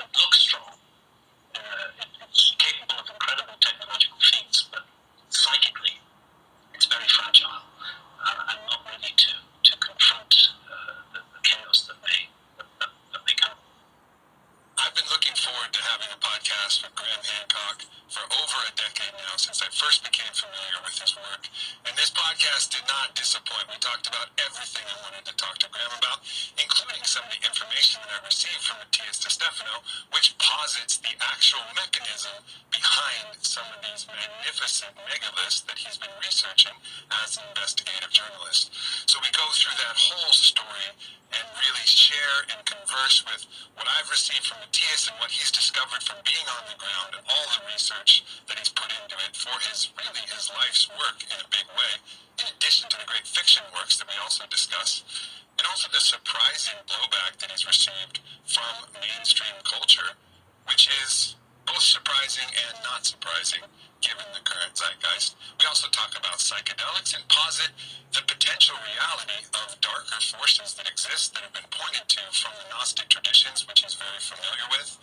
that look strong. It's capable of incredible technological feats, but psychically, it's very fragile and not ready to confront the chaos that may come. I've been looking forward to having a podcast with Graham Hancock for over a decade now, since I first became familiar with his work. And this podcast did not disappoint. We talked about everything I wanted to talk to Graham about, including some of the information that I received from Matthias DeStefano, which posits the actual mechanism behind some of these magnificent megaliths that he's been researching as an investigative journalist. So we go through that whole story and really share and converse with what I've received from Matthias and what he's discovered from being on the ground and all the research that he's put into it for his life's work in a big way, in addition to the great fiction works that we also discuss, and also the surprising blowback that he's received from mainstream culture, which is both surprising and not surprising given the current zeitgeist. We also talk about psychedelics and posit the potential reality of darker forces that exist that have been pointed to from the Gnostic traditions, which he's very familiar with.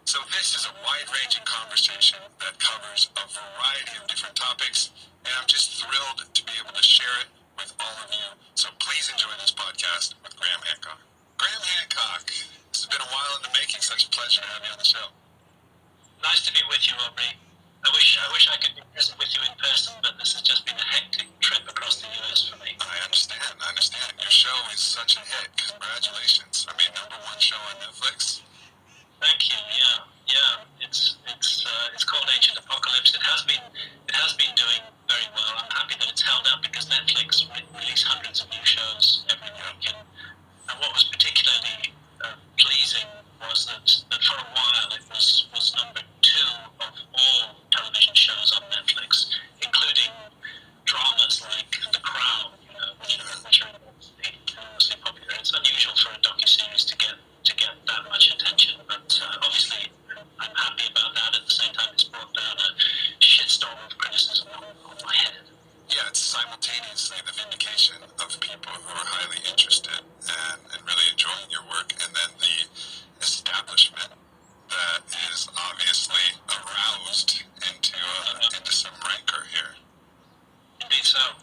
So this is a wide-ranging conversation that covers a variety of different topics, and I'm just thrilled to be able to share it with all of you. So please enjoy this podcast with Graham Hancock. Graham Hancock, this has been a while in the making. Such a pleasure to have you on the show. Nice to be with you, Aubrey. I wish I could be present with you in person, but this has just been a hectic trip across the US for me. I understand. Your show is such a hit. Congratulations. I mean, #1 show on Netflix. Thank you. Yeah. It's called Ancient Apocalypse. It has been doing very well. I'm happy that it's held up because Netflix release hundreds of new shows every week, and what was particularly pleasing was that for a while it was #2 of all television shows on Netflix, including dramas like The Crown, which are enormously popular. It's unusual for a docuseries to get that much attention, but obviously I'm happy about that. At the same time, it's brought down a shitstorm of criticism on my head. Yeah, it's simultaneously the vindication of people who are highly interested and really enjoying your work, and then the establishment that is obviously aroused into some rancor here. Indeed so.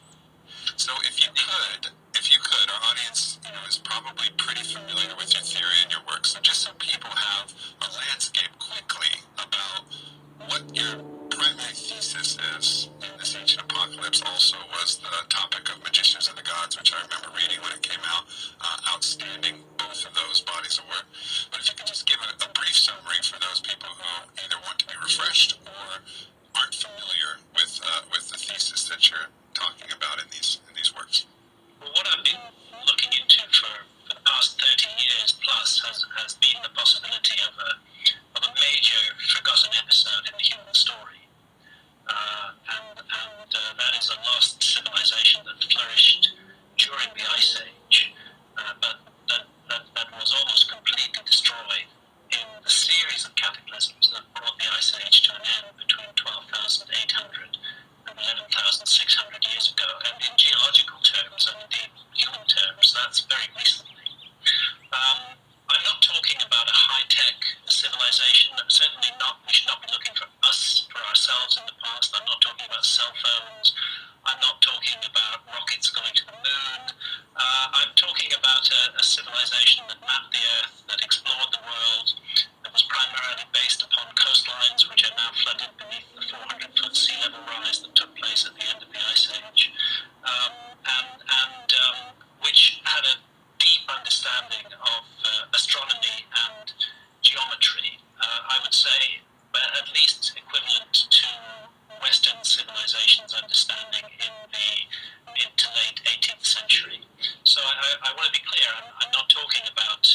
So if you could, our audience, is probably pretty familiar with your theory and your work. So just so people have a landscape quickly about what your primary thesis is in this ancient apocalypse. Also was the topic of Magicians of the Gods, which I remember reading when it came out. Outstanding, both of those bodies of work. But if you could just give a brief summary for those people who either want to be refreshed or aren't familiar with the thesis that you're talking about in these works. Well, what I've been looking into for the past 30 years plus has been the possibility of a major forgotten episode in the human story, and that is a lost civilization that flourished during the Ice Age, but that was almost completely destroyed in a series of cataclysms that brought the Ice Age to an end between 12,800 and 11,600 years ago. And in geological terms, and indeed human terms, that's very recently. I'm not talking about a high-tech civilization. Certainly not. We should not be looking for ourselves in the past. I'm not talking about cell phones. I'm not talking about rockets going to the moon. I'm talking about a civilization that mapped the Earth, that explored the world, that was primarily based upon coastlines which are now flooded beneath the 400-foot sea level rise that took place at the end of the Ice Age, and which had a deep understanding of astronomy and geometry. I would say at least equivalent to Western civilization's understanding in the mid to late 18th century. So I want to be clear. I'm not talking about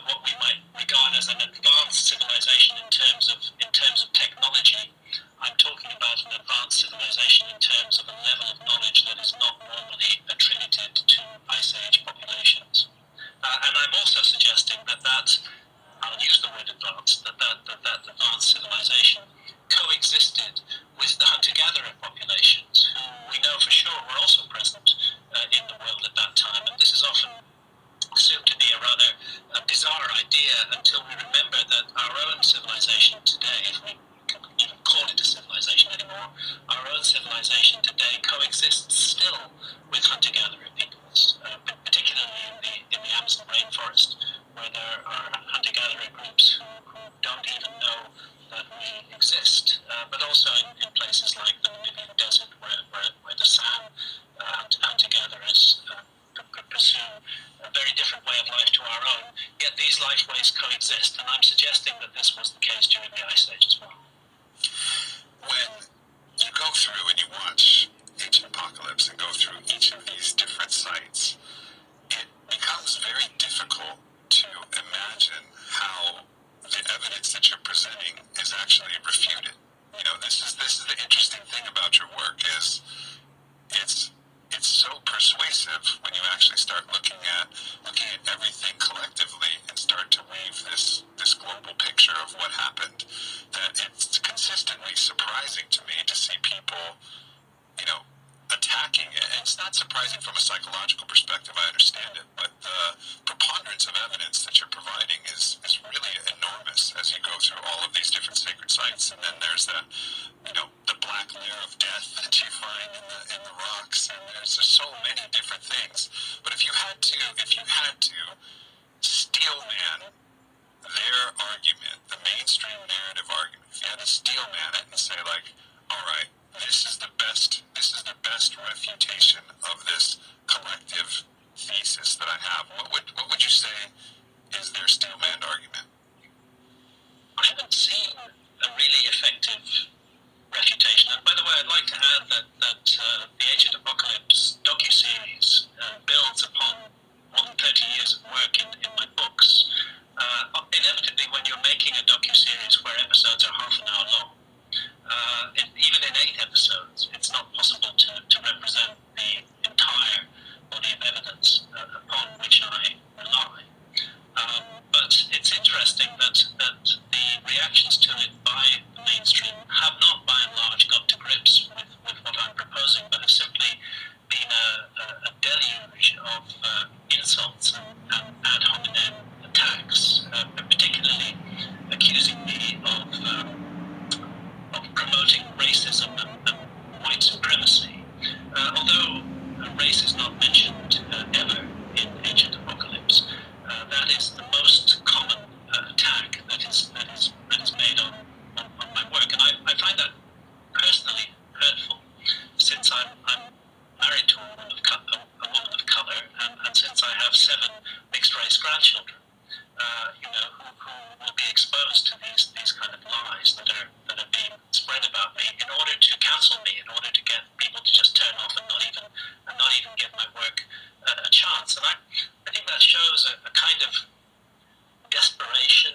what we might regard as an advanced civilization in terms of technology. I'm talking about an advanced civilization in terms of a level of knowledge that is not normally attributed to Ice Age populations. And I'm also suggesting that I'll use the word advanced, that advanced civilization coexisted with the hunter-gatherer populations, who we know for sure were also present in the world at that time. And this is often assumed to be a rather bizarre idea until we remember that our own civilization today, if we can even call it a civilization anymore, our own civilization today coexists still with hunter-gatherer peoples, particularly in the Amazon rainforest, where there are hunter-gatherer groups who don't even know that we exist, but also in places like the Namibian desert, where the San hunter-gatherers pursue a very different way of life to our own, yet these lifeways coexist, and I'm suggesting that this was the case during the Ice Age as well. When you go through and you watch Ancient Apocalypse and go through each of these different sites, it becomes very difficult to imagine how the evidence that you're presenting is actually refuted. You know, this is the interesting thing about your work is it's so persuasive when you actually start looking at everything collectively and start to weave this global picture of what happened, that it's consistently surprising to me to see people, you know, attacking it. And it's not surprising from a psychological perspective, I understand it, but the preponderance of evidence that you're providing is really enormous as you go through all of these different sacred sites. And then there's the black layer of death that you find in the rocks, and there's just so many different things. But if you had to steelman their argument, the mainstream narrative argument, if you had to steelman it and say, like, all right, this is the best refutation of this collective thesis that I have, what would you say is their steelman argument? I haven't seen a really effective refutation. And by the way, I'd like to add that the Ancient Apocalypse docuseries builds upon more than 30 years of work in my books. Inevitably, when you're making a docuseries where episodes are half an hour long, even in 8 episodes, it's not possible to represent the entire body of evidence upon which I rely. But it's interesting that the reactions to it by the mainstream have not, by and large, got to grips with what I'm proposing, but have simply been a deluge of insults and ad hominem attacks, particularly accusing me of promoting racism and white supremacy. Although race is not mentioned ever in Ancient Apocalypse, that is the most common attack that is made on my work, and I find that personally hurtful, since I'm married to a woman of color, and since I have 7 mixed race grandchildren, who will be exposed to these kind of lies that are being spread about me in order to cancel me, in order to get people to just turn off and not even give my work a chance. And I think that shows a kind of desperation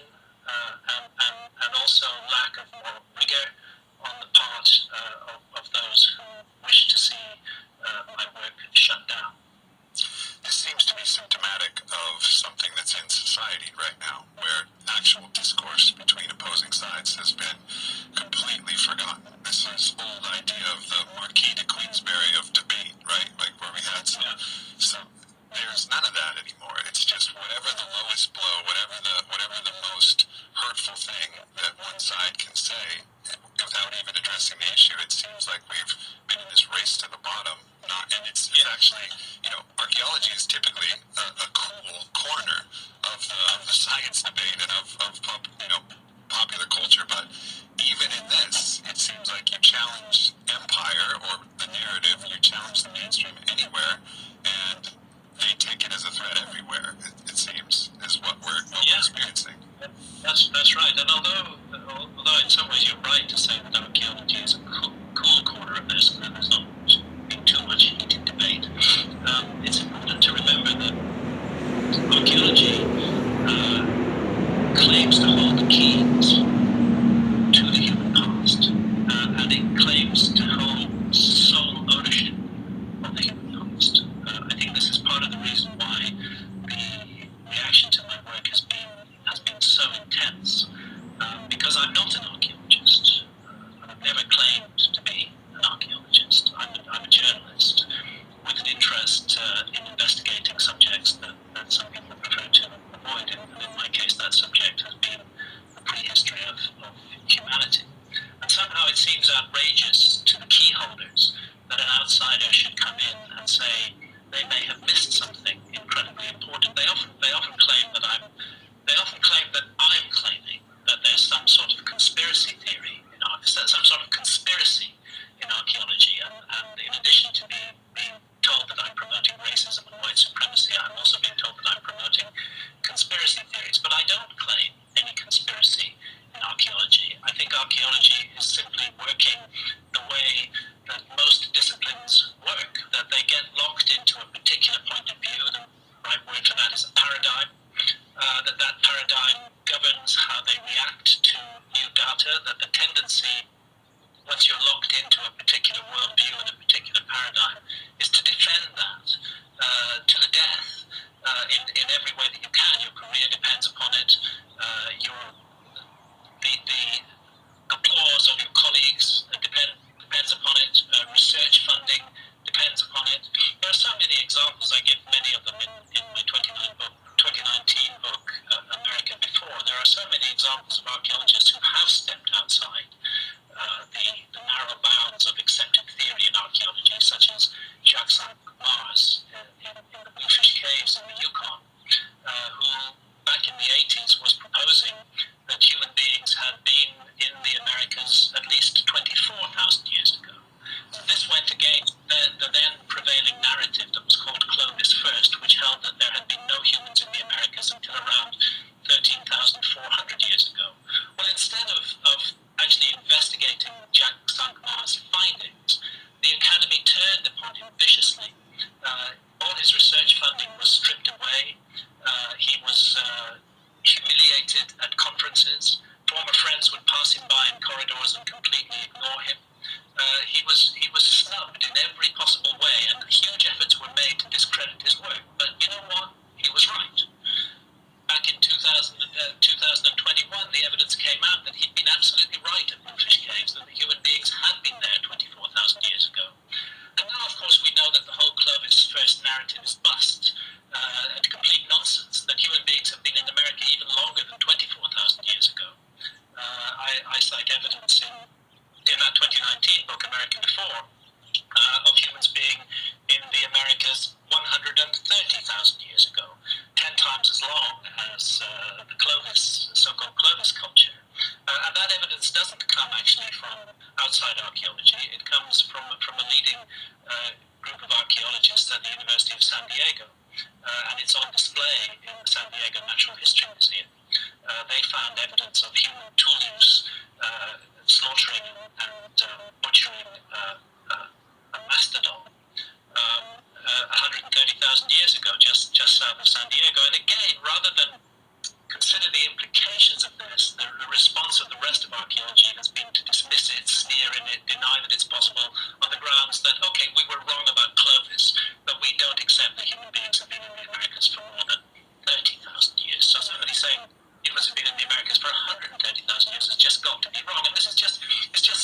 and also lack of moral rigor on the part of those who wish to see my work shut down. This seems to be symptomatic of something that's in society right now, where actual discourse between opposing sides has been completely forgotten. This is old idea of the Marquis de Queensberry of debate, right? Like where we had some there's none of that anymore. It's just whatever the lowest blow, whatever the most hurtful thing that one side can say without even addressing the issue. It seems like we've been in this race to the bottom. And it's actually, archaeology is typically a cool corner of the science debate and of popular culture. But even in this, it seems like you challenge empire or the narrative, you challenge the mainstream anywhere, and they take it as a threat everywhere. It seems is what we're experiencing. That's right. And although in some ways you're right to say that archaeology is a cool corner of this, and there's not been too much heated debate, it's important to remember that archaeology claims to hold the keys to the human past, and it claims to hold sole ownership of the human past. I think this is part of the reason why the reaction to my work has been so intense, because I'm not an archaeologist. I've never claimed to be an archaeologist. I'm a journalist with an interest in investigating subjects that some people brains, how they react to new data, that the tendency, once you're locked into a particular worldview and a particular paradigm, is to defend that to the death in every way that you can. Your career depends upon it. The applause of your colleagues depends upon it. Research funding depends upon it. There are so many examples. I give many of them in my 2019 book, America Before. There are so many examples of archaeologists who have stepped outside the narrow bounds of accepted theory in archaeology, such as Jacques Mars in the Bluefish Caves in the Yukon, who back in the 80s was proposing that human beings had been in the Americas at least 24,000 years ago. So this went against the then prevailing narrative that was called Clovis First, which held that there had been no humans in the Americas until around 13,400 years ago. Well, instead of actually investigating Jacques Mars' findings, the Academy turned upon him viciously. All his research funding was stripped away. He was humiliated at conferences. Former friends would pass him by in corridors and completely ignore him. He was snubbed in every possible way, and huge efforts were made to discredit his work. But you know what? He was right. Back in 2021, the evidence came out that he'd been absolutely right at Bluefish Caves, and that human beings had been there 24,000 years ago. And now, of course, we know that the whole Clovis First narrative is bust and complete nonsense, that human beings have been in America even longer than 24,000 years ago. I cite evidence in that 2019 book, America Before, of humans being in the Americas 130,000 years ago, 10 times as long as the so-called Clovis culture. And that evidence doesn't come actually from outside archaeology. It comes from a leading group of archaeologists at the University of San Diego, and it's on display in the San Diego Natural History Museum. They found evidence of human tool use, slaughtering and butchering a mastodon 130,000 years ago, just south of San Diego. And again, rather than consider the implications of this, the response of the rest of archaeology has been to dismiss it, sneer in it, deny that it's possible, on the grounds that, okay, we were wrong about Clovis, but we don't accept that human beings have been in the Americas for more than 30,000 years. So somebody saying humans have been in the Americas for 130,000 years has just got to be wrong. And this is just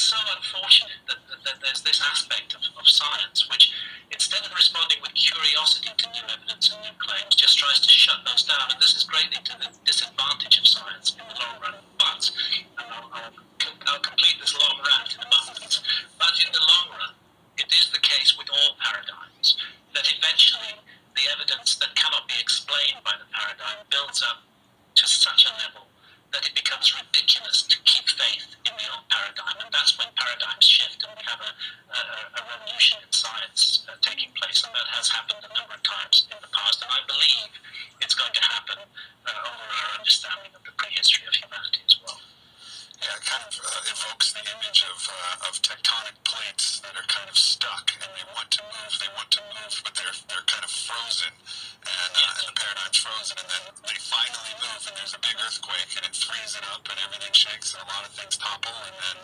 so unfortunate that there's this aspect of science which, instead of responding with curiosity to new evidence and new claims, just tries to shut those down. And this is greatly to the disadvantage of science in the long run. But, and I'll complete this long rant in a moment, but in the long run, it is the case with all paradigms that eventually the evidence that cannot be explained by the paradigm builds up to such a level that it becomes ridiculous to keep faith in the old paradigm. And that's when paradigms shift and we have a revolution in science taking place. And that has happened a number of times in the past. And I believe it's going to happen over our understanding of the prehistory of humanity as well. Yeah, it kind of evokes the image of tectonic plates that are kind of stuck and they want to move, but they're kind of frozen, and the paradigm's frozen, and then they finally move, and there's a big earthquake, and it frees it up, and everything shakes, and a lot of things topple, and then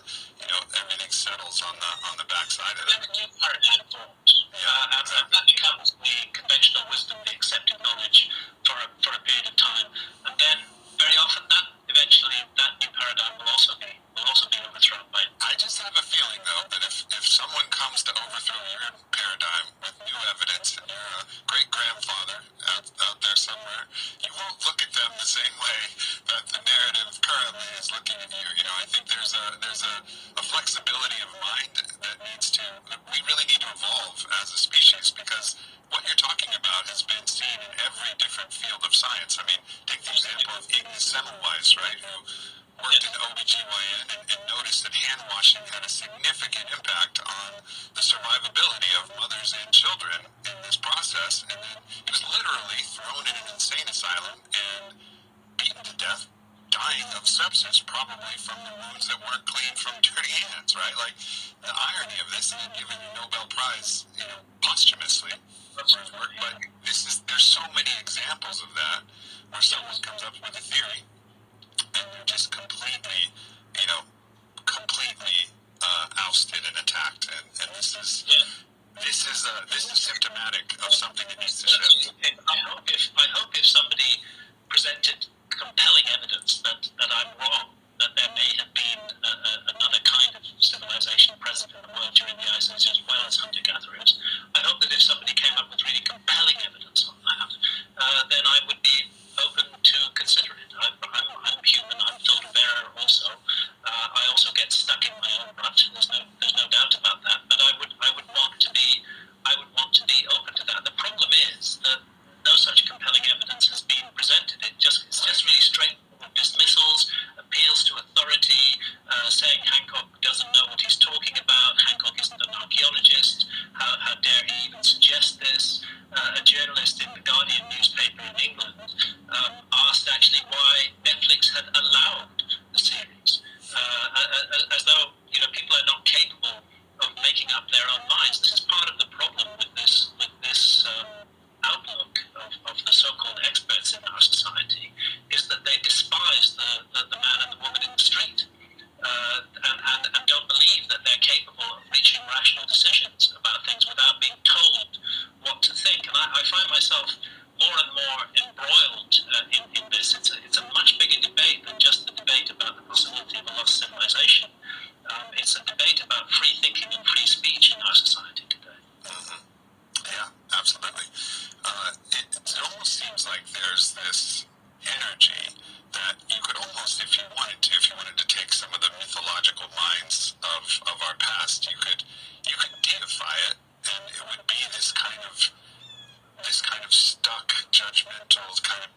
everything settles on the backside of it. Then a new paradigm forms, and that becomes the conventional wisdom, the accepted knowledge for a period of time, and then very often eventually that new paradigm will also be overthrown by it. I just have a feeling, though, that if someone comes to overthrow your paradigm with new evidence and you're a great-grandfather out there somewhere, you won't look at them the same way that the narrative currently is looking at you. I think there's a flexibility of mind that we really need to evolve as a species, because what you're talking about has been seen in every different field of science. I mean, take the example of Ignace Semmelweis, right, who worked in OBGYN and noticed that hand washing had a significant impact on the survivability of mothers and children in this process. And then he was literally thrown in an insane asylum and beaten to death, dying of sepsis, probably from the wounds that weren't clean from dirty hands, right? Like, the irony of this, and then given the Nobel Prize, posthumously for his work, but there's so many examples of that, where someone comes up with a theory, and had allowed the series, as though people are not capable of making up their own minds. This is part of the problem with this outlook of the so-called experts in our society, is that they despise the man and the woman in the street, and don't believe that they're capable of reaching rational decisions about things without being told what to think. And I find myself more and more embroiled in this. It's a much bigger debate than just the debate about the possibility of a lost civilization. It's a debate about free thinking and free speech in our society today. Mm-hmm. Yeah, absolutely. It almost seems like there's this energy that you could almost, if you wanted to take some of the mythological minds of our past, you could deify it, and it would be this kind of stuck, judgmental, kind of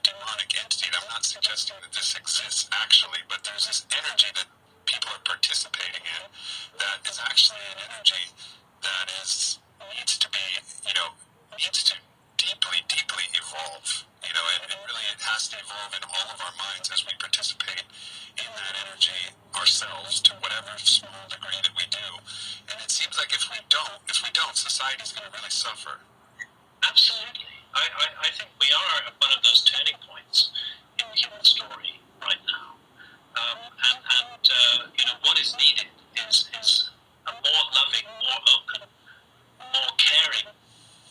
demonic entity. And I'm not suggesting that this exists actually, but there's this energy that people are participating in that is actually an energy that needs to deeply evolve, and really it has to evolve in all of our minds as we participate in that energy ourselves to whatever small degree that we do. And it seems like if we don't, society's going to really suffer. Absolutely. I think we are at one of those turning points in the human story right now. What is needed is a more loving, more open, more caring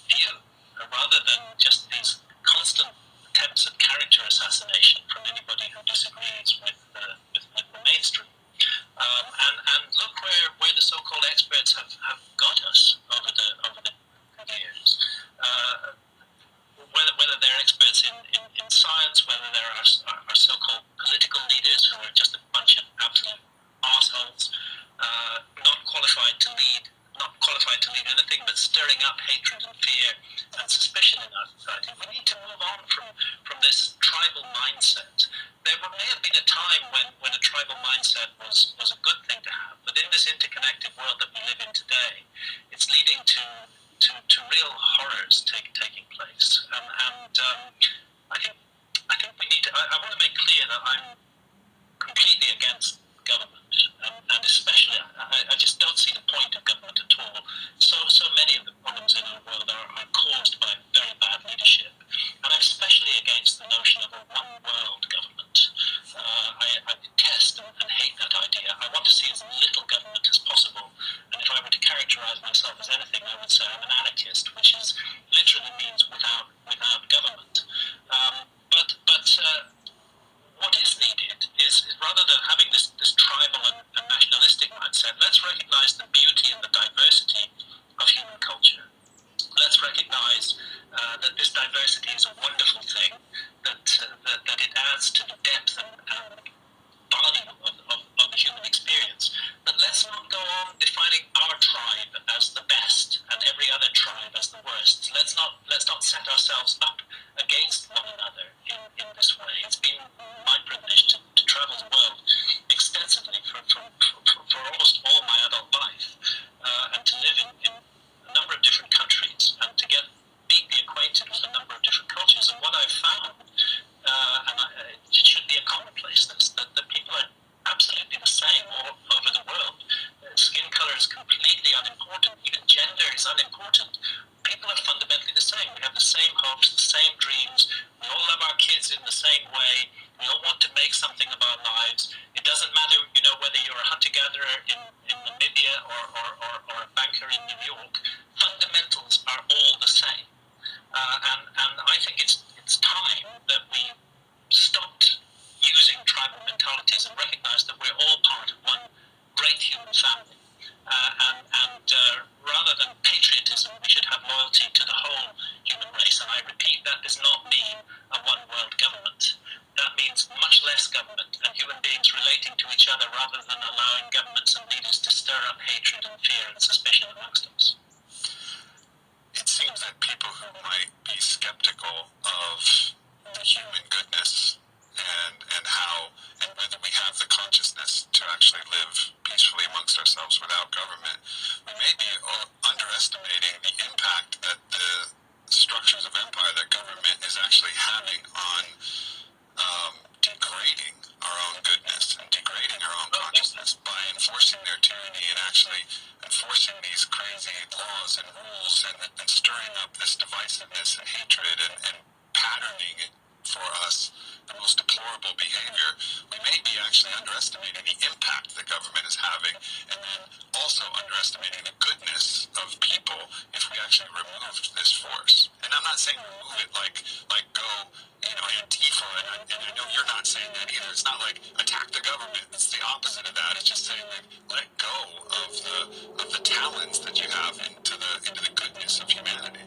view, rather than just these constant attempts at character assassination from anybody who disagrees with the mainstream. And look where the so-called experts have got us over the years. Whether they're experts in science, whether they're our so-called political leaders who are just a bunch of absolute arseholes, not qualified to lead anything but stirring up hatred and fear and suspicion in our society. We need to move on from this tribal mindset. There may have been a time when a tribal mindset was a good thing to have, but in this interconnected world that we live in today, it's leading to real horrors taking place. I think we need to. I want to make clear that I'm completely against government, and especially I just don't see the point of government at all. So many of the problems in our world are caused by very bad leadership, and I'm especially against the notion of a one world government. I detest and hate that idea. I want to see as little government as possible, and if I were to characterize myself as anything, I would say I'm an anarchist, which literally means without government. But what is needed is rather than having this tribal and nationalistic mindset, let's recognize the beauty and the diversity of human culture. Let's recognize that this diversity is a wonderful thing, that it adds to the depth and value of the human experience. But let's not go on defining our tribe as the best and every other tribe as the worst. Let's not set ourselves up against one another in this way. It's been my privilege to travel the world extensively for almost all my adult life, and to live in a number of different countries and to get deeply acquainted with a number of different cultures. And what I've found, it should be a commonplace, that people are absolutely the same all over the world. Skin color is completely unimportant. Even gender is unimportant. People are fundamentally the same. We have the same hopes, the same dreams. We all love our kids in the same way. We all want to make something of our lives. It doesn't matter, whether you're a hunter-gatherer in Namibia or a banker in New York. Fundamentals are all the same. And I think it's time that we stopped using tribal mentalities and recognize that we're all part of one great human family. Rather than patriotism, we should have loyalty to the whole human race. And I repeat, that does not mean a one-world government. That means much less government and human beings relating to each other rather than allowing governments and leaders to stir up hatred and fear and suspicion amongst us. It seems that people who might be skeptical of the human goodness and how and whether we have the consciousness to actually live peacefully amongst ourselves without government, we may be underestimating the impact that the structures of empire that government is actually having on behavior, we may be actually underestimating the impact the government is having, and then also underestimating the goodness of people if we actually removed this force. And I'm not saying remove it like go, Antifa, and I know you're not saying that either. It's not like attack the government. It's the opposite of that. It's just saying like let go of the talents that you have into the goodness of humanity.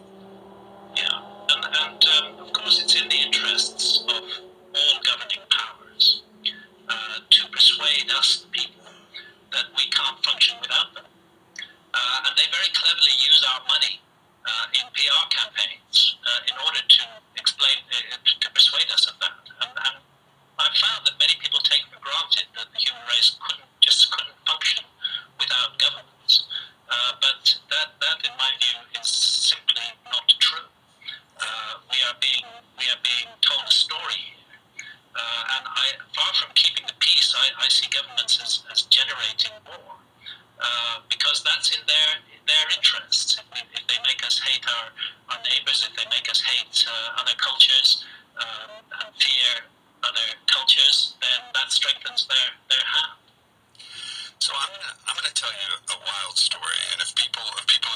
Yeah, and of course it's in the interests of all governing powers to persuade us, the people, that we can't function without them. And they very cleverly use our money in PR campaigns in order to explain, to persuade us of that. And I've found that many people take for granted that the human race couldn't function without governments. But that, in my view, is simply not true. We are being told a story here, and far from keeping the peace, I see governments as generating war, because that's in their interests. If they make us hate our neighbors, if they make us hate other cultures and fear other cultures, then that strengthens their hand. So I'm gonna tell you a wild story, and if people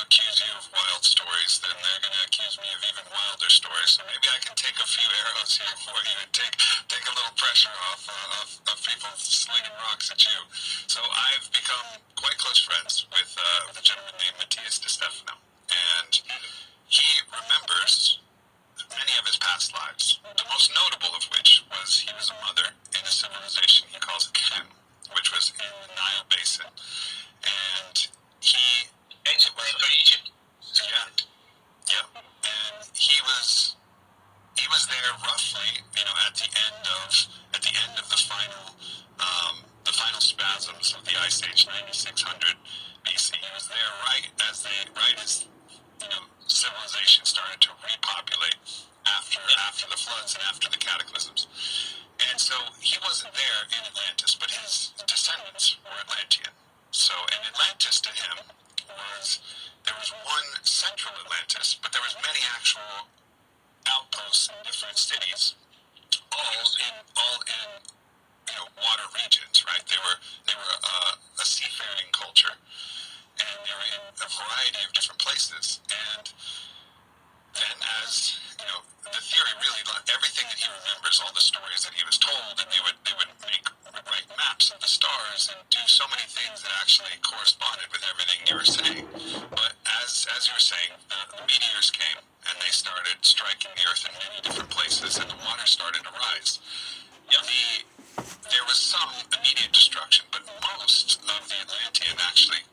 accuse you of wild stories, then they're gonna accuse me of even wilder stories. So maybe I can take a few arrows here for you and take a little pressure off of people slinging rocks at you. So I've become quite close friends with a gentleman named Matthias DeStefano, and he remembers many of his past lives. The most notable of which was he was a mother in a civilization he calls Kem, which was in the Nile Basin, and he For Egypt. yeah, and he was there roughly, at the end of the final spasms of the Ice Age, 9600 BC. He was there right as civilization started to repopulate after the floods and after the cataclysms. And so he wasn't there in Atlantis, but his descendants were Atlantean. So an Atlantis to him there was one central Atlantis, but there was many actual outposts in different cities, all in water regions, right? They were a seafaring culture, and they were in a variety of different places. And then, as the theory really, everything that he remembers, all the stories that he was told, and they would write maps of the stars and do so many things that actually corresponded with everything you were saying. But as you were saying, the meteors came and they started striking the Earth in many different places, and the water started to rise. There was some immediate destruction, but most of the Atlantean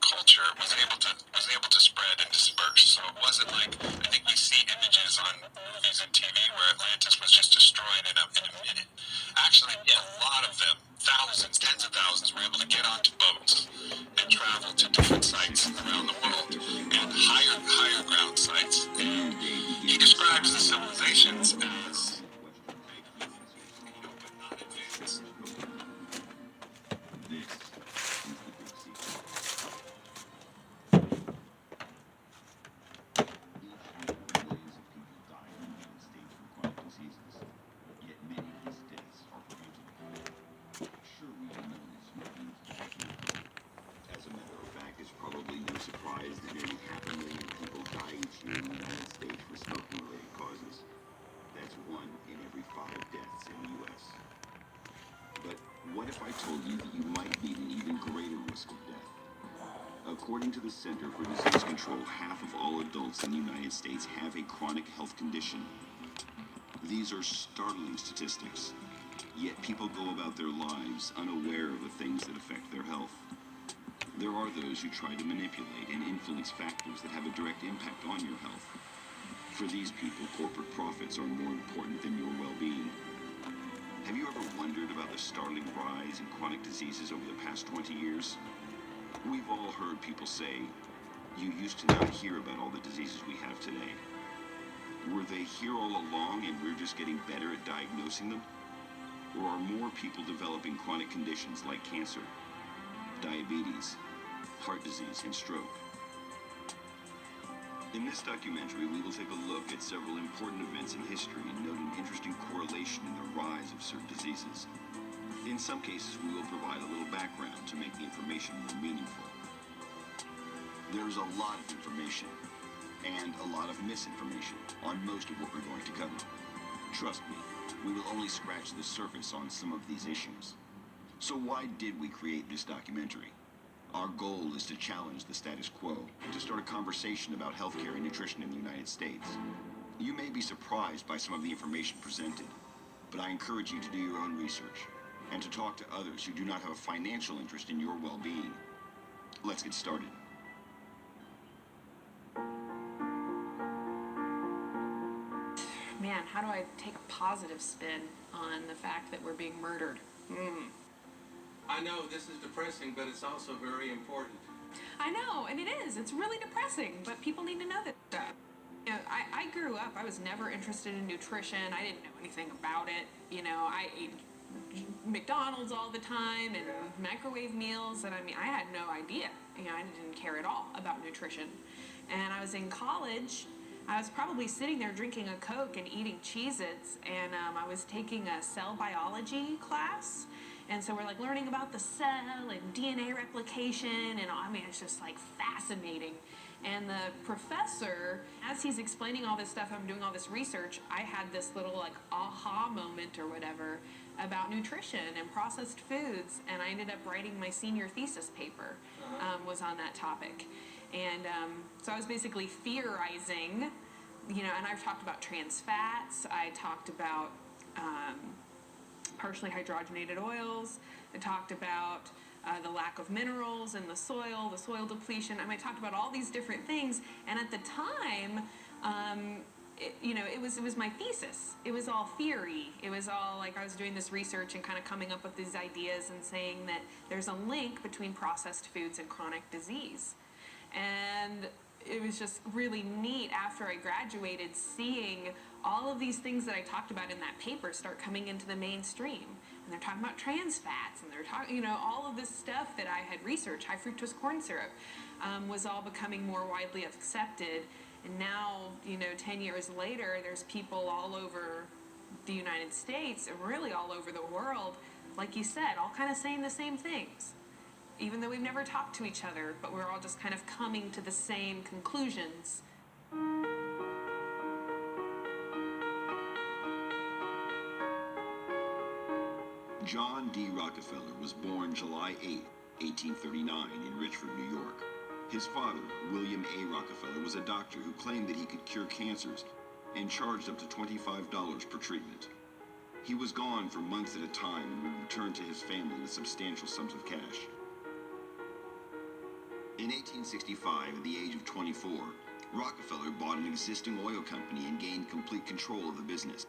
culture was able to spread and disperse. So it wasn't like, I think we see images on movies and TV where Atlantis was just destroyed in a minute. Actually, a lot of them, thousands, tens of thousands, were able to get onto boats and travel to different sites around the world, and higher ground sites. And he describes the civilizations as What if I told you that you might be at an even greater risk of death? According to the Center for Disease Control, half of all adults in the United States have a chronic health condition. These are startling statistics, yet people go about their lives unaware of the things that affect their health. There are those who try to manipulate and influence factors that have a direct impact on your health. For these people, corporate profits are more important than your well-being. Have you ever wondered about the startling rise in chronic diseases over the past 20 years? We've all heard people say, you used to not hear about all the diseases we have today. Were they here all along and we're just getting better at diagnosing them? Or are more people developing chronic conditions like cancer, diabetes, heart disease, and stroke? In this documentary, we will take a look at several important events in history and note an interesting correlation in the rise of certain diseases. In some cases, we will provide a little background to make the information more meaningful. There's a lot of information and a lot of misinformation on most of what we're going to cover. Trust me, we will only scratch the surface on some of these issues. So why did we create this documentary? Our goal is to challenge the status quo and to start a conversation about healthcare and nutrition in the United States. You may be surprised by some of the information presented, but I encourage you to do your own research and to talk to others who do not have a financial interest in your well-being. Let's get started. Man, how do I take a positive spin on the fact that we're being murdered? I know this is depressing, but it's also very important. I know, and it is. It's really depressing, but people need to know that stuff. You know, I grew up, I was never interested in nutrition. I didn't know anything about it. You know, I ate McDonald's all the time and microwave meals, and I mean, I had no idea. You know, I didn't care at all about nutrition. And I was in college. I was probably sitting there drinking a Coke and eating Cheez-Its, and I was taking a cell biology class. And so we're like learning about the cell and DNA replication, and I mean, it's just like fascinating. And the professor, as he's explaining all this stuff, I'm doing all this research, I had this little like aha moment or whatever about nutrition and processed foods, and I ended up writing my senior thesis paper, was on that topic. And so I was basically theorizing, you know, and I've talked about trans fats, I talked about partially hydrogenated oils, I talked about the lack of minerals in the soil depletion. I mean, I talked about all these different things, and at the time, it was my thesis. It was all theory. It was all like I was doing this research and kind of coming up with these ideas and saying that there's a link between processed foods and chronic disease. And it was just really neat after I graduated seeing all of these things that I talked about in that paper start coming into the mainstream. And they're talking about trans fats, and they're talking, you know, all of this stuff that I had researched, high fructose corn syrup, was all becoming more widely accepted. And now, you know, 10 years later, there's people all over the United States and really all over the world, like you said, all kind of saying the same things. Even though we've never talked to each other, but we're all just kind of coming to the same conclusions. John D. Rockefeller was born July 8, 1839 in Richford, New York. His father, William A. Rockefeller, was a doctor who claimed that he could cure cancers and charged up to $25 per treatment. He was gone for months at a time and would return to his family with substantial sums of cash. In 1865, at the age of 24, Rockefeller bought an existing oil company and gained complete control of the business.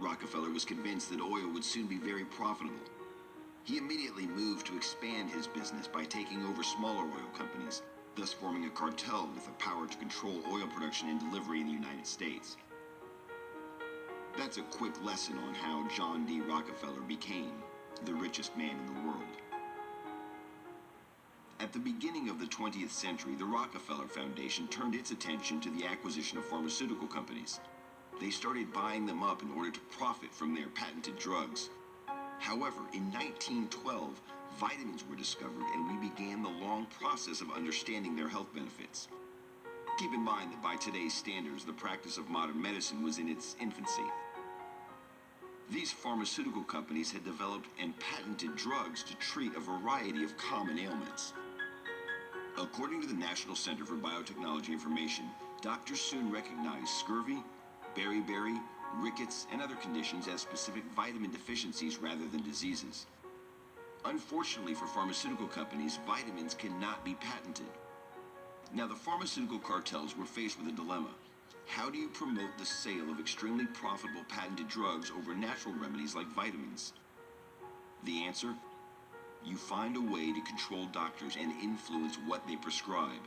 Rockefeller was convinced that oil would soon be very profitable. He immediately moved to expand his business by taking over smaller oil companies, thus forming a cartel with the power to control oil production and delivery in the United States. That's a quick lesson on how John D. Rockefeller became the richest man in the world. At the beginning of the 20th century, the Rockefeller Foundation turned its attention to the acquisition of pharmaceutical companies. They started buying them up in order to profit from their patented drugs. However, in 1912, vitamins were discovered and we began the long process of understanding their health benefits. Keep in mind that by today's standards, the practice of modern medicine was in its infancy. These pharmaceutical companies had developed and patented drugs to treat a variety of common ailments. According to the National Center for Biotechnology Information, doctors soon recognized scurvy, beriberi, rickets, and other conditions as specific vitamin deficiencies rather than diseases. Unfortunately for pharmaceutical companies, vitamins cannot be patented. Now, the pharmaceutical cartels were faced with a dilemma. How do you promote the sale of extremely profitable patented drugs over natural remedies like vitamins? The answer? You find a way to control doctors and influence what they prescribe.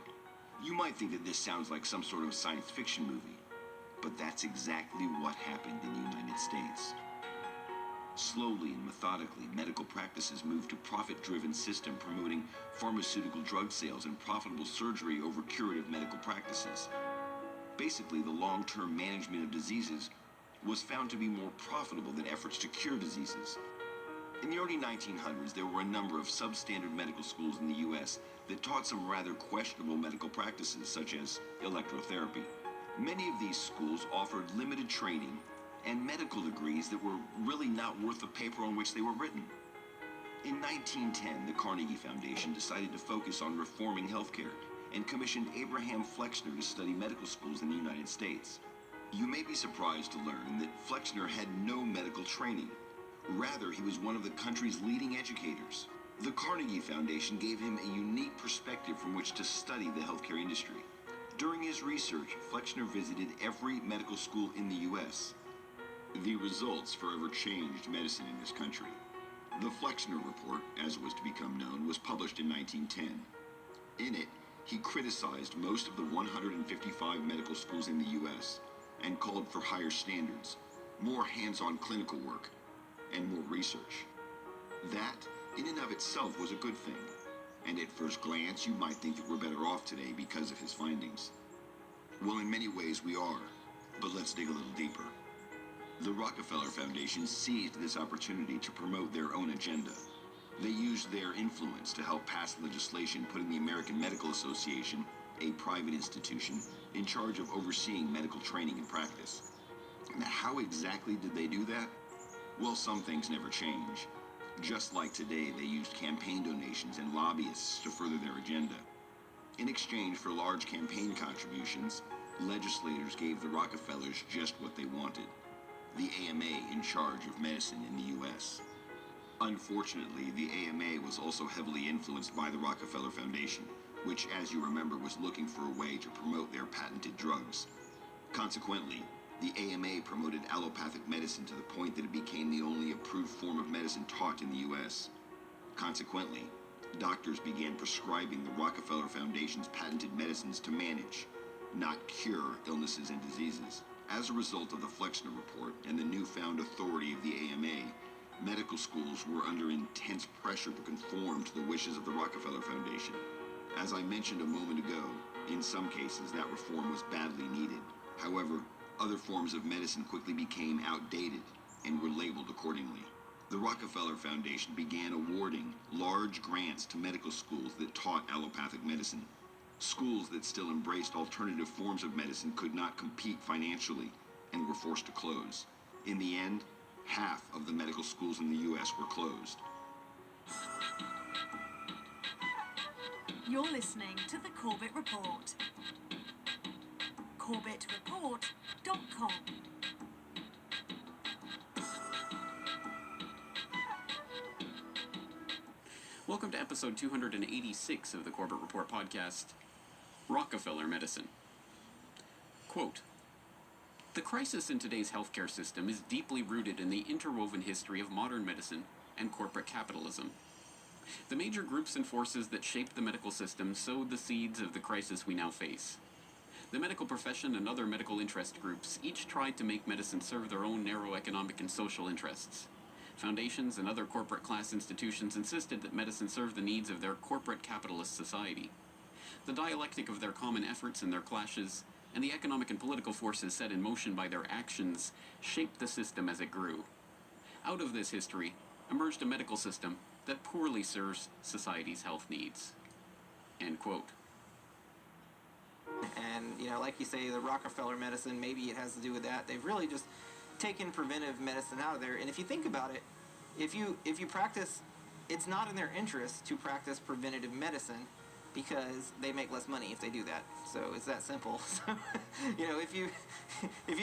You might think that this sounds like some sort of science fiction movie, but that's exactly what happened in the United States. Slowly and methodically, medical practices moved to a profit-driven system promoting pharmaceutical drug sales and profitable surgery over curative medical practices. Basically, the long-term management of diseases was found to be more profitable than efforts to cure diseases. In the early 1900s, there were a number of substandard medical schools in the U.S. that taught some rather questionable medical practices, such as electrotherapy. Many of these schools offered limited training and medical degrees that were really not worth the paper on which they were written. In 1910, the Carnegie Foundation decided to focus on reforming healthcare and commissioned Abraham Flexner to study medical schools in the United States. You may be surprised to learn that Flexner had no medical training. Rather, he was one of the country's leading educators. The Carnegie Foundation gave him a unique perspective from which to study the healthcare industry. During his research, Flexner visited every medical school in the U.S. The results forever changed medicine in this country. The Flexner Report, as it was to become known, was published in 1910. In it, he criticized most of the 155 medical schools in the U.S. and called for higher standards, more hands-on clinical work, and more research. That, in and of itself, was a good thing. And at first glance, you might think that we're better off today because of his findings. Well, in many ways we are, but let's dig a little deeper. The Rockefeller Foundation seized this opportunity to promote their own agenda. They used their influence to help pass legislation putting the American Medical Association, a private institution, in charge of overseeing medical training and practice. Now, how exactly did they do that? Well, some things never change. Just like today, they used campaign donations and lobbyists to further their agenda. In exchange for large campaign contributions, legislators gave the Rockefellers just what they wanted: the AMA in charge of medicine in the U.S. Unfortunately, the AMA was also heavily influenced by the Rockefeller Foundation, which, as you remember, was looking for a way to promote their patented drugs. Consequently, the AMA promoted allopathic medicine to the point that it became the only approved form of medicine taught in the U.S. Consequently, doctors began prescribing the Rockefeller Foundation's patented medicines to manage, not cure, illnesses and diseases. As a result of the Flexner Report and the newfound authority of the AMA, medical schools were under intense pressure to conform to the wishes of the Rockefeller Foundation. As I mentioned a moment ago, in some cases that reform was badly needed. However, other forms of medicine quickly became outdated and were labeled accordingly. The Rockefeller Foundation began awarding large grants to medical schools that taught allopathic medicine. Schools that still embraced alternative forms of medicine could not compete financially and were forced to close. In the end, half of the medical schools in the U.S. were closed. You're listening to the Corbett Report. CorbettReport.com. Welcome to episode 286 of the Corbett Report podcast, Rockefeller Medicine. Quote, "The crisis in today's healthcare system is deeply rooted in the interwoven history of modern medicine and corporate capitalism. The major groups and forces that shaped the medical system sowed the seeds of the crisis we now face. The medical profession and other medical interest groups each tried to make medicine serve their own narrow economic and social interests. Foundations and other corporate class institutions insisted that medicine serve the needs of their corporate capitalist society. The dialectic of their common efforts and their clashes, and the economic and political forces set in motion by their actions, shaped the system as it grew. Out of this history emerged a medical system that poorly serves society's health needs." End quote. And, like you say, the Rockefeller medicine, maybe it has to do with that. They've really just taken preventive medicine out of there. And if you think about it, if you practice, it's not in their interest to practice preventative medicine because they make less money if they do that. So it's that simple. So, if you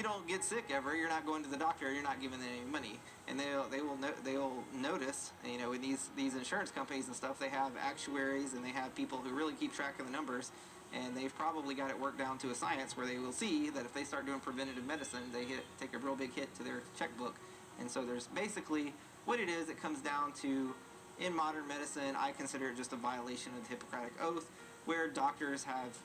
don't get sick ever, you're not going to the doctor, you're not giving them any money. And they'll notice, in these insurance companies and stuff, they have actuaries and they have people who really keep track of the numbers. And they've probably got it worked down to a science where they will see that if they start doing preventative medicine, they take a real big hit to their checkbook. And so there's basically what it is. It comes down to, in modern medicine, I consider it just a violation of the Hippocratic Oath, where doctors have,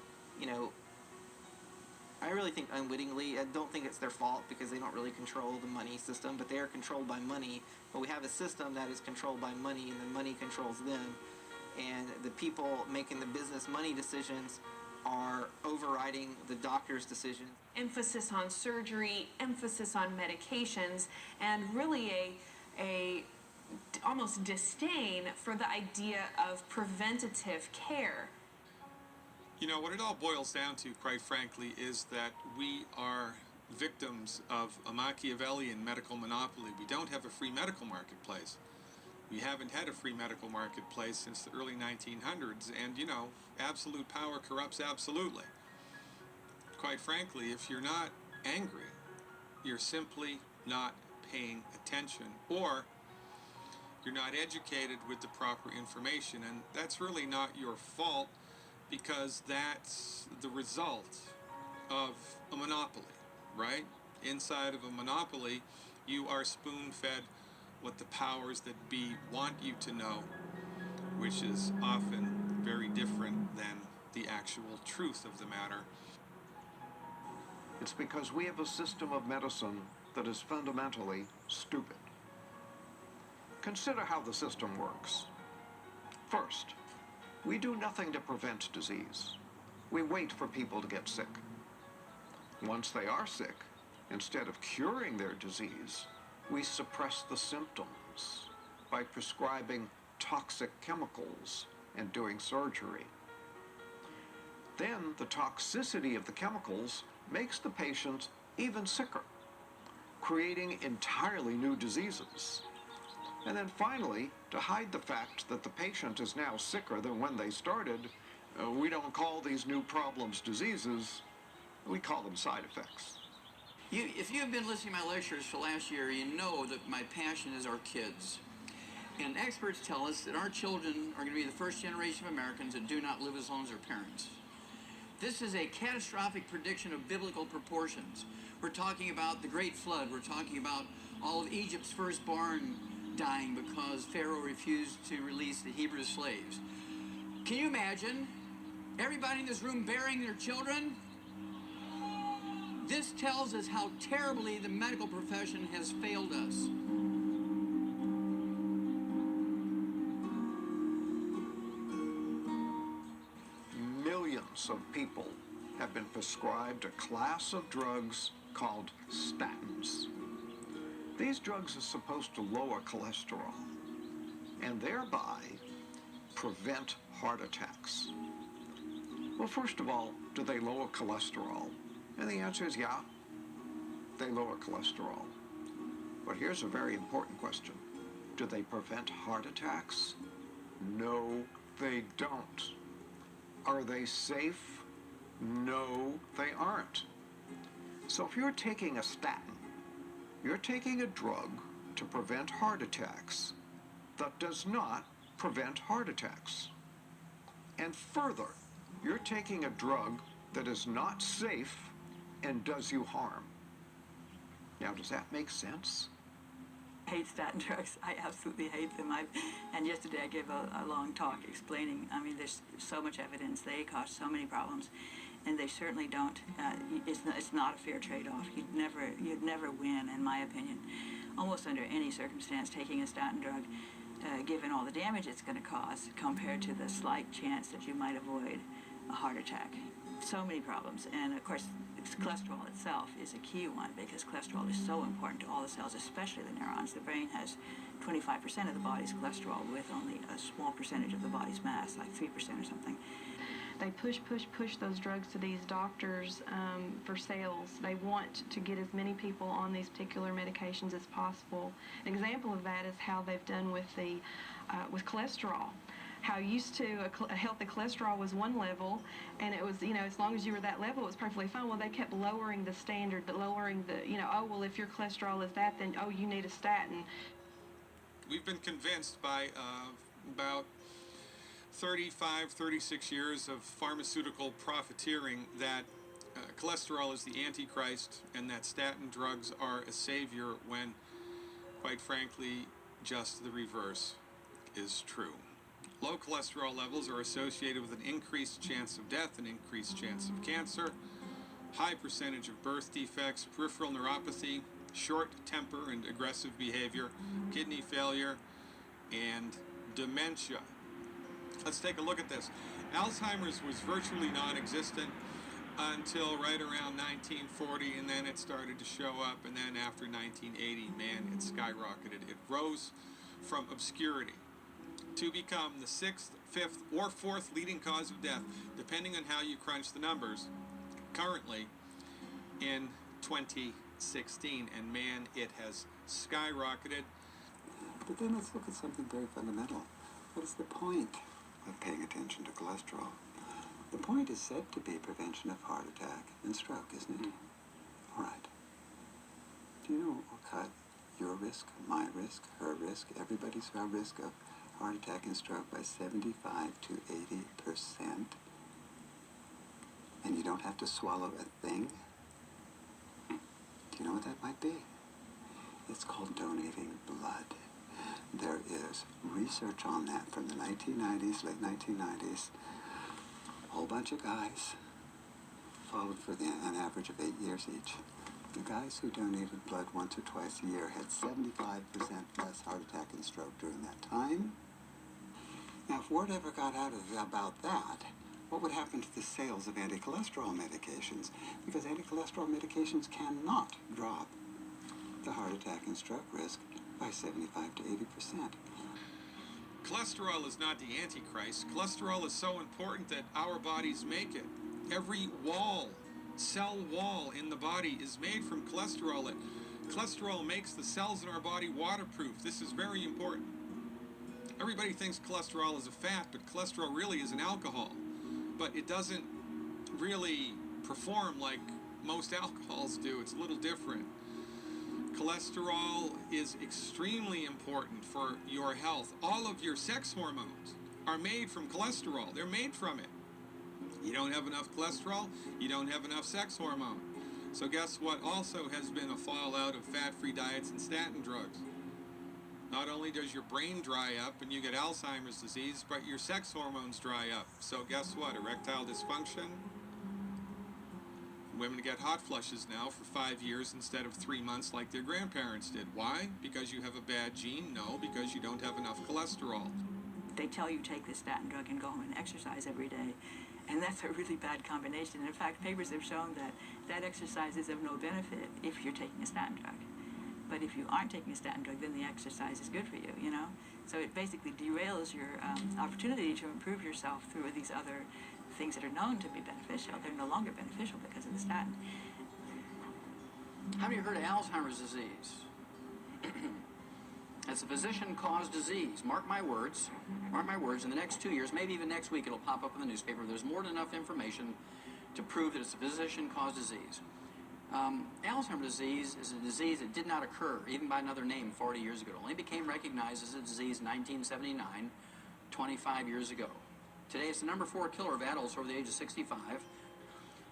I really think unwittingly, I don't think it's their fault because they don't really control the money system, but they are controlled by money. But we have a system that is controlled by money, and the money controls them. And the people making the business money decisions are overriding the doctor's decisions. Emphasis on surgery, emphasis on medications, and really a almost disdain for the idea of preventative care. You know, what it all boils down to, quite frankly, is that we are victims of a Machiavellian medical monopoly. We don't have a free medical marketplace. We haven't had a free medical marketplace since the early 1900s, and, you know, absolute power corrupts absolutely. Quite frankly, if you're not angry, you're simply not paying attention, or you're not educated with the proper information, and that's really not your fault, because that's the result of a monopoly, right? Inside of a monopoly, you are spoon-fed what the powers that be want you to know, which is often very different than the actual truth of the matter. It's because we have a system of medicine that is fundamentally stupid. Consider how the system works. First, we do nothing to prevent disease. We wait for people to get sick. Once they are sick, instead of curing their disease, we suppress the symptoms by prescribing toxic chemicals and doing surgery. Then the toxicity of the chemicals makes the patient even sicker, creating entirely new diseases. And then finally, to hide the fact that the patient is now sicker than when they started, we don't call these new problems diseases, we call them side effects. If you've been listening to my lectures for last year, you know that my passion is our kids. And experts tell us that our children are going to be the first generation of Americans that do not live as long as their parents. This is a catastrophic prediction of biblical proportions. We're talking about the Great Flood. We're talking about all of Egypt's firstborn dying because Pharaoh refused to release the Hebrew slaves. Can you imagine everybody in this room burying their children? This tells us how terribly the medical profession has failed us. Millions of people have been prescribed a class of drugs called statins. These drugs are supposed to lower cholesterol and thereby prevent heart attacks. Well, first of all, do they lower cholesterol? And the answer is yeah, they lower cholesterol. But here's a very important question. Do they prevent heart attacks? No, they don't. Are they safe? No, they aren't. So if you're taking a statin, you're taking a drug to prevent heart attacks that does not prevent heart attacks. And further, you're taking a drug that is not safe and does you harm. Now, does that make sense? I hate statin drugs. I absolutely hate them. And yesterday I gave a long talk explaining, I mean, there's so much evidence. They cause so many problems. And they certainly don't. It's not a fair trade-off. You'd never win, in my opinion, almost under any circumstance, taking a statin drug, given all the damage it's going to cause, compared to the slight chance that you might avoid a heart attack. So many problems, and of course, cholesterol itself is a key one because cholesterol is so important to all the cells, especially the neurons. The brain has 25% of the body's cholesterol with only a small percentage of the body's mass, like 3% or something. They push those drugs to these doctors for sales. They want to get as many people on these particular medications as possible. An example of that is how they've done with the with cholesterol. How used to a healthy cholesterol was one level, and it was, you know, as long as you were that level, it was perfectly fine. Well, they kept lowering the standard, but lowering the, you know, oh, well, if your cholesterol is that, then, oh, you need a statin. We've been convinced by about 35, 36 years of pharmaceutical profiteering that cholesterol is the Antichrist and that statin drugs are a savior when, quite frankly, just the reverse is true. Low cholesterol levels are associated with an increased chance of death, an increased chance of cancer, high percentage of birth defects, peripheral neuropathy, short temper and aggressive behavior, kidney failure, and dementia. Let's take a look at this. Alzheimer's was virtually non-existent until right around 1940, and then it started to show up, and then after 1980, man, it skyrocketed. It rose from obscurity to become the 6th, 5th, or 4th leading cause of death, depending on how you crunch the numbers, currently in 2016. And man, it has skyrocketed. But then let's look at something very fundamental. What is the point of paying attention to cholesterol? The point is said to be prevention of heart attack and stroke, isn't it? All right. Do you know what will cut your risk, my risk, her risk, everybody's risk of heart attack and stroke by 75 to 80%? And you don't have to swallow a thing? Do you know what that might be? It's called donating blood. There is research on that from the 1990s, late 1990s. A whole bunch of guys followed for an average of 8 years each. The guys who donated blood once or twice a year had 75% less heart attack and stroke during that time. Now, if word ever got out about that, what would happen to the sales of anti-cholesterol medications? Because anti-cholesterol medications cannot drop the heart attack and stroke risk by 75 to 80%. Cholesterol is not the Antichrist. Cholesterol is so important that our bodies make it. Every cell wall in the body is made from cholesterol. Cholesterol makes the cells in our body waterproof. This is very important. Everybody thinks cholesterol is a fat, but cholesterol really is an alcohol. But it doesn't really perform like most alcohols do. It's a little different. Cholesterol is extremely important for your health. All of your sex hormones are made from cholesterol. They're made from it. You don't have enough cholesterol, you don't have enough sex hormone. So guess what also has been a fallout of fat-free diets and statin drugs? Not only does your brain dry up and you get Alzheimer's disease, but your sex hormones dry up. So guess what? Erectile dysfunction. Women get hot flushes now for 5 years instead of 3 months like their grandparents did. Why? Because you have a bad gene? No, because you don't have enough cholesterol. They tell you take this statin drug and go home and exercise every day. And that's a really bad combination. In fact, papers have shown that exercise is of no benefit if you're taking a statin drug. But if you aren't taking a statin drug, then the exercise is good for you, you know? So it basically derails your opportunity to improve yourself through these other things that are known to be beneficial. They're no longer beneficial because of the statin. How many of you heard of Alzheimer's disease? It's a physician-caused disease. Mark my words, in the next 2 years, maybe even next week, it'll pop up in the newspaper. There's more than enough information to prove that it's a physician-caused disease. Alzheimer's disease is a disease that did not occur, even by another name, 40 years ago. It only became recognized as a disease in 1979, 25 years ago. Today, it's the number 4 killer of adults over the age of 65.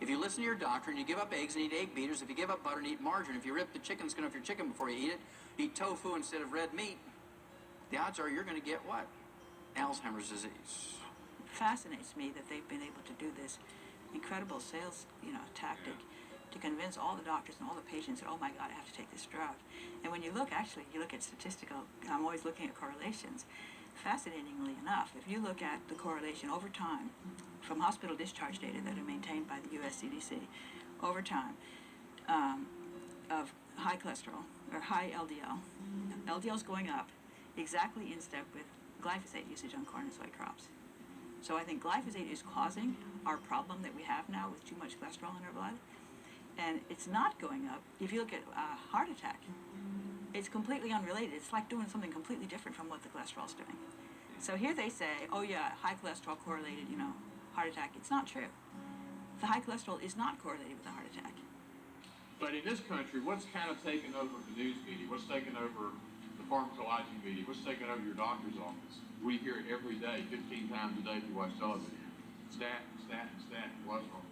If you listen to your doctor and you give up eggs and eat egg beaters, if you give up butter and eat margarine, if you rip the chicken skin off your chicken before you eat it, eat tofu instead of red meat, the odds are you're going to get what? Alzheimer's disease. It fascinates me that they've been able to do this incredible sales, tactic to convince all the doctors and all the patients that, oh my God, I have to take this drug. And when you look at statistical, I'm always looking at correlations. Fascinatingly enough, if you look at the correlation over time from hospital discharge data that are maintained by the US CDC, over time of high cholesterol or high LDL, LDL's going up exactly in step with glyphosate usage on corn and soy crops. So I think glyphosate is causing our problem that we have now with too much cholesterol in our blood. And it's not going up. If you look at heart attack, it's completely unrelated. It's like doing something completely different from what the cholesterol's doing. So here they say, oh yeah, high cholesterol correlated, heart attack. It's not true. The high cholesterol is not correlated with a heart attack. But in this country, what's kind of taken over the news media? What's taken over the pharmacology media? What's taken over your doctor's office? We hear it every day, 15 times a day if you watch television. Statin, cholesterol.